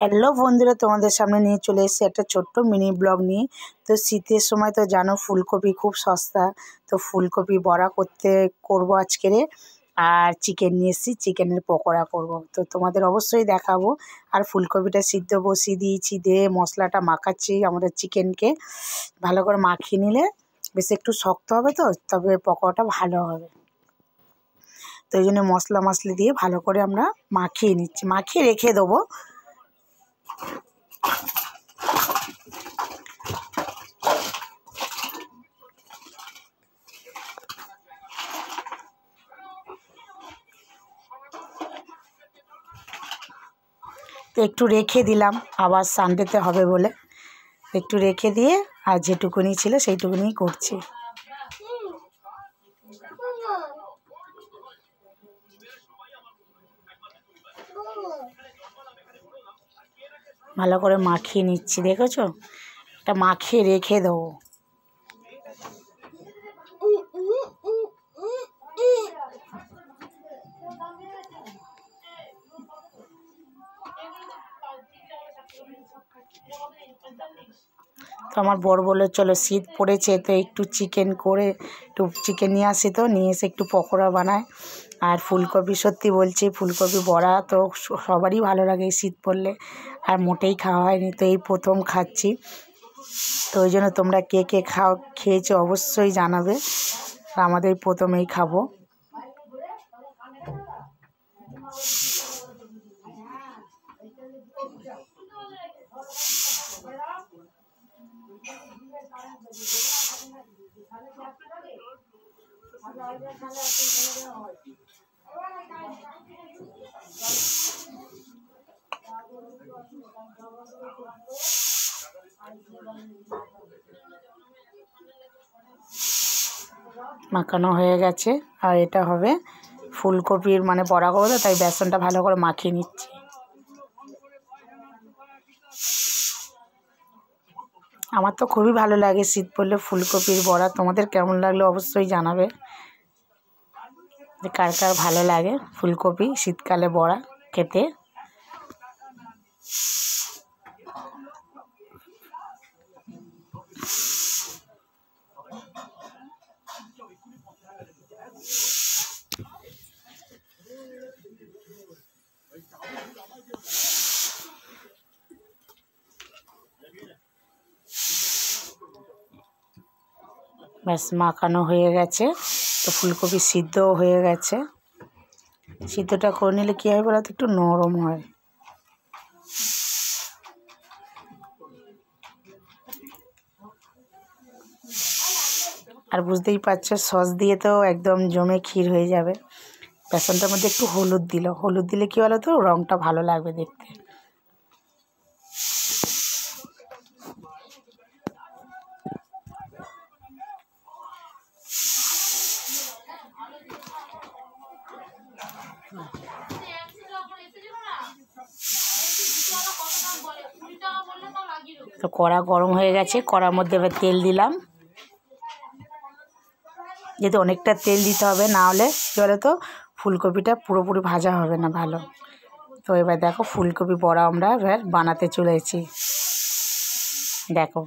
Hello বন্ধুরা, তোমাদের সামনে নিয়ে চলে এসেছি একটা ছোট্ট মিনি ব্লগ নিয়ে। তো শীতের সময় তো জানো ফুলকপি খুব সস্তা। তো ফুলকপি বড়া করব আজকেরে। আর চিকেন নিয়ে এসেছি, চিকেনের পকোড়া করব। তো তোমাদের অবশ্যই দেখাবো। আর ফুলকপিটা সিদ্ধ বসিয়ে দিয়েছি, দিয়ে মশলাটা মাখাচ্ছি আমাদের চিকেনকে। ভালো করে মাখিয়ে নিলে বেশ একটু শক্ত হবে, তো তবে পকোড়াটা ভালো হবে। তো এই জন্য মশলা মশলি দিয়ে ভালো করে আমরা মাখিয়ে নিচ্ছি, মাখিয়ে রেখে দেবো। তো একটু রেখে দিলাম, আবার সানডেতে হবে বলে একটু রেখে দিয়ে, আর যেটুকুনি ছিল সেইটুকুনি করছি। ভালো করে মাখিয়ে নিচ্ছি, দেখেছো? এটা মাখিয়ে রেখে দেবো। তো আমার বর বললো চলো শীত পড়েছে, তো একটু চিকেন নিয়ে আসি, তো নিয়ে এসে একটু পকোড়া বানায়। আর ফুলকপি, সত্যি বলছি ফুলকপি বড়া তো সবারই ভালো লাগে এই শীত পড়লে, আর মোটেই খাওয়া হয়নি, তো এই প্রথম খাচ্ছি। তো ওই জন্য তোমরা কে কে খেয়েছো অবশ্যই জানাবে। আমাদের প্রথমেই খাবো। মাখানো হয়ে গেছে, আর এটা হবে ফুলকপির বড়া করবো, তাই বেসনটা ভালো করে মাখিয়ে নিচ্ছি। আমার তো খুবই ভালো লাগে শীত পড়লে ফুলকপির বড়া। তোমাদের কেমন লাগলো অবশ্যই জানাবে, যে কার কার ভালো লাগে ফুলকপি শীতকালে বড়া খেতে। ব্যাস মাখানো হয়ে গেছে, তো ফুলকপি সিদ্ধও হয়ে গেছে। সিদ্ধটা করে নিলে কী হয় বলো তো, একটু নরম হয়। আর বুঝতেই পারছো সস দিয়ে তো একদম জমে ক্ষীর হয়ে যাবে। বেসনটার মধ্যে একটু হলুদ দিলে কী বলো তো, রঙটা ভালো লাগবে দেখতে। তো কড়া গরম হয়ে গেছে, কড়ার মধ্যে এবার তেল দিলাম। যেহেতু অনেকটা তেল দিতে হবে, না হলে কী বলো তো ফুলকপিটা পুরোপুরি ভাজা হবে না ভালো। তো এবার দেখো ফুলকপি বড়া আমরা এবার বানাতে চলেছি, দেখো।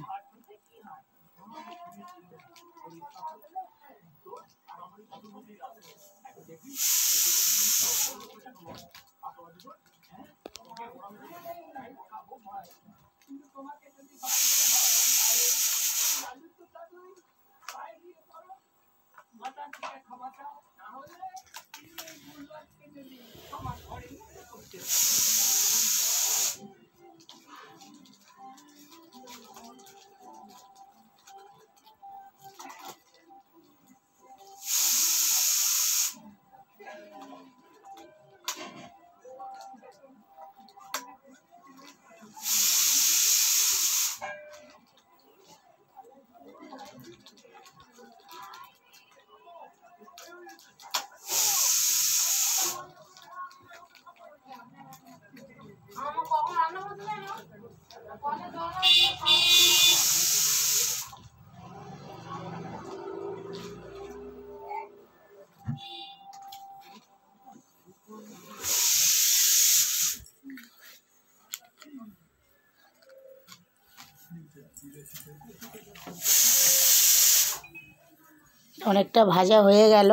অনেকটা ভাজা হয়ে গেল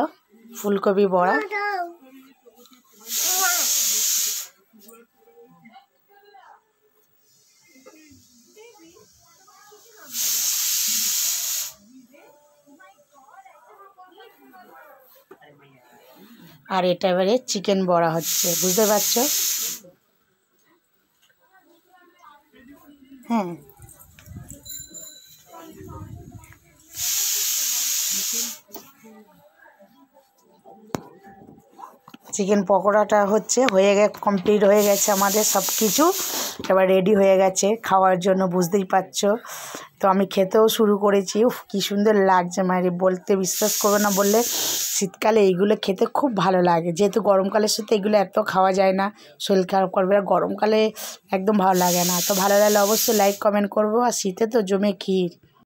ফুলকপি বড়া। আর এটা এবারে চিকেন বড়া হচ্ছে, বুঝতে পারছো? হ্যাঁ, চিকেন পকোড়াটা হচ্ছে কমপ্লিট হয়ে গেছে আমাদের সব কিছু, এবার রেডি হয়ে গেছে খাওয়ার জন্য, বুঝতেই পারছো। তো আমি খেতেও শুরু করেছি। উফ, কী সুন্দর লাগছে মায়ের, বলতে বিশ্বাস করবে না, বললে শীতকালে এইগুলো খেতে খুব ভালো লাগে, যেহেতু গরমকালের সাথে এগুলো এত খাওয়া যায় না, শরীর খারাপ করবে, আর গরমকালে একদম ভালো লাগে না। তো ভালো লাগলে অবশ্যই লাইক কমেন্ট করবো। আর শীতে তো জমে ক্ষীর।